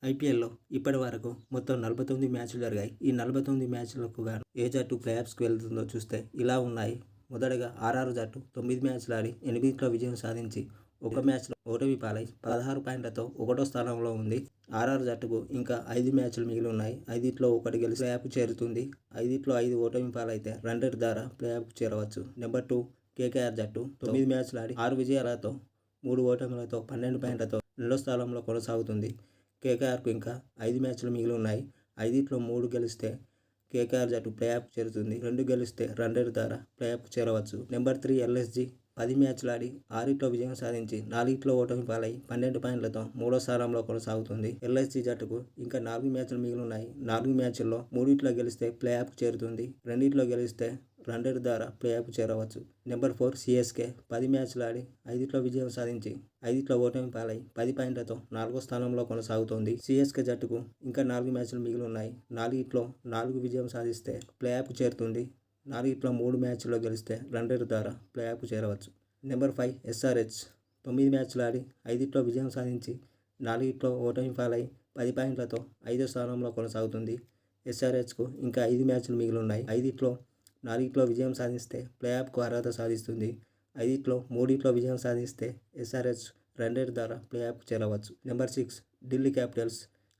ఐపీఎల్‌లో ఇప్పటివరకు మొత్తం 49 మ్యాచ్‌లు జరిగాయి. ఈ 49 మ్యాచ్‌లకు గాను ఏ జట్టు ప్లేఆఫ్స్‌కి వెళ్తుందో చూస్తే ఇలా ఉన్నాయి. మొదటగా ఆర్ఆర్ జట్టు 9 మ్యాచ్‌లు ఆడి 8లో విజయం సాధించి ఒక మ్యాచ్‌లో ఓటమి పాలై 16 పాయింట్లతో ఒకటో స్థానంలో ఉంది. ఆర్ఆర్ జట్టుకు ఇంకా 5 మ్యాచ్‌లు మిగిలి ఉన్నాయి. 5లో 1 గెలిచి ప్లేఆఫ్‌కు చేరుతుంది. 5లో 5 ఓటమి పాలైతే రన్ రేట్ ద్వారా ప్లేఆఫ్‌కు చేరవచ్చు. నెంబర్ 2 కేకేఆర్ జట్టు 9 మ్యాచ్‌లు ఆడి 6 విజయాలతో 3 ఓటములతో 12 పాయింట్లతో రెండో స్థానంలో కొనసాగుతుంది. కేకేఆర్కు ఇంకా 5 మ్యాచ్‌లు మిగిలి ఉన్నాయి. 5లో 3 గెలిస్తే కేకేఆర్ జట్టు ప్లేఆఫ్‌కు చేరుతుంది. 2 గెలిస్తే రన్ రేట్ ద్వారా ప్లేఆఫ్‌కు చేరవచ్చు. నెంబర్ 3 ఎల్ఎస్జీ 10 మ్యాచ్‌లు ఆడి 6లో విజయం సాధించి 4లో ఓటమి పాలై 12 పాయింట్లతో మూడో స్థానంలో కొనసాగుతుంది. ఎల్ఎస్జీ జట్టుకు ఇంకా 4 మ్యాచ్‌లు మిగిలి ఉన్నాయి. 4 మ్యాచ్ల్లో 3 గెలిస్తే ప్లేఆఫ్‌కు చేరుతుంది. 2 గెలిస్తే రన్ రేట్ ద్వారా ప్లేఆఫ్‌కు చేరవచ్చు. నెంబర్ 4 సీఎస్కే 10 మ్యాచ్‌లు ఆడి 5లో విజయం సాధించి 5లో ఓటమి పాలై 10 పాయింట్లతో 4వ స్థానంలో కొనసాగుతోంది. సీఎస్కే జట్టుకు ఇంకా 4 మ్యాచ్‌లు మిగిలి ఉన్నాయి. 4లో 4 విజయం సాధిస్తే ప్లేఆఫ్‌కు చేరుతుంది. 4లో 3 మ్యాచ్‌ల్లో గెలిస్తే రన్ రేట్ ద్వారా ప్లేఆఫ్‌కు చేరవచ్చు. నెంబర్ 5 ఎస్ఆర్హెచ్ 9 మ్యాచ్‌లు ఆడి 5లో విజయం సాధించి 4లో ఓటమి పాలై 10 పాయింట్లతో 5వ స్థానంలో కొనసాగుతుంది. ఎస్ఆర్హెచ్కు ఇంకా 5 మ్యాచ్‌లు మిగిలి ఉన్నాయి. 4లో విజయం సాధిస్తే ప్లేఆఫ్‌కు అర్హత సాధిస్తుంది. 5లో 3 విజయం సాధిస్తే ఎస్ఆర్హెచ్ రన్ రేట్ ద్వారా ప్లేఆఫ్‌కు చేరవచ్చు. నెంబర్ 6 ఢిల్లీ క్యాపిటల్స్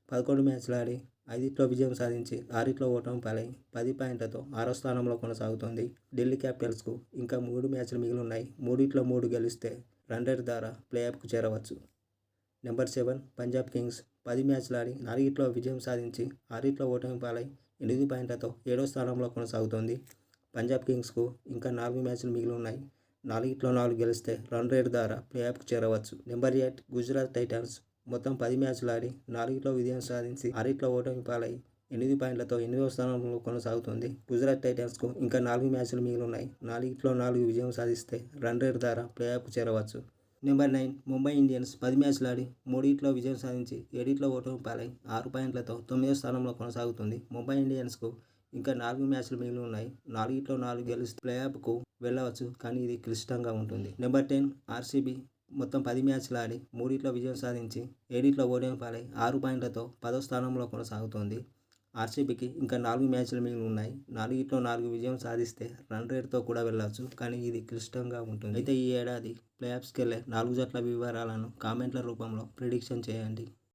11 మ్యాచ్‌లు ఆడి 5లో విజయం సాధించి 6లో ఓటమి పాలై 10 పాయింట్లతో 6వ స్థానంలో కొనసాగుతుంది. ఢిల్లీ క్యాపిటల్స్కు ఇంకా 3 మ్యాచ్‌లు మిగిలి ఉన్నాయి. 3లో 3 గెలిస్తే రన్ రేట్ ద్వారా ప్లేఆఫ్‌కు చేరవచ్చు. నెంబర్ 7 పంజాబ్ కింగ్స్ 10 మ్యాచ్‌లు ఆడి 4లో విజయం సాధించి 6లో ఓటమి పాలై 8 పాయింట్లతో 7వ స్థానంలో కొనసాగుతోంది. పంజాబ్ కింగ్స్కు ఇంకా 4 మ్యాచ్‌లు మిగిలి ఉన్నాయి. 4లో 4 గెలిస్తే రన్ రేట్ ద్వారా ప్లేఆఫ్‌కు చేరవచ్చు. నెంబర్ 8 గుజరాత్ టైటాన్స్ మొత్తం 10 మ్యాచ్‌లు ఆడి 4లో విజయం సాధించి 6లో ఓటమి పాలై 8 పాయింట్లతో 8వ స్థానంలో కొనసాగుతుంది. గుజరాత్ టైటాన్స్కు ఇంకా 4 మ్యాచ్‌లు మిగిలి ఉన్నాయి. 4లో 4 విజయం సాధిస్తే రన్ రేట్ ద్వారా ప్లేఆఫ్‌కు చేరవచ్చు. నెంబర్ 9 ముంబై ఇండియన్స్ 10 మ్యాచ్‌లు ఆడి 3లో విజయం సాధించి 7లో ఓటమి పాలై 6 పాయింట్లతో 9వ స్థానంలో కొనసాగుతుంది. ముంబై ఇండియన్స్కు ఇంకా 4 మ్యాచ్‌లు మిగిలి ఉన్నాయి. 4లో 4 గెలిస్తే ప్లేఆఫ్‌కు వెళ్ళవచ్చు, కానీ ఇది క్లిష్టంగా ఉంటుంది. నెంబర్ 10 ఆర్సీబీ మొత్తం 10 మ్యాచ్‌లు ఆడి 3లో విజయం సాధించి 7లో ఓటమి పాలై 6 పాయింట్లతో 10వ స్థానంలో కొనసాగుతోంది. ఆర్సీబీకి ఇంకా 4 మ్యాచ్‌లు మిగిలి ఉన్నాయి. 4లో 4 విజయం సాధిస్తే రన్ రేట్‌తో కూడా వెళ్ళవచ్చు, కానీ ఇది క్లిష్టంగా ఉంటుంది. అయితే ఈ ఏడాది ప్లేఆఫ్స్‌కెళ్లే 4 జట్ల వివరాలను కామెంట్ల రూపంలో ప్రిడిక్షన్ చేయండి.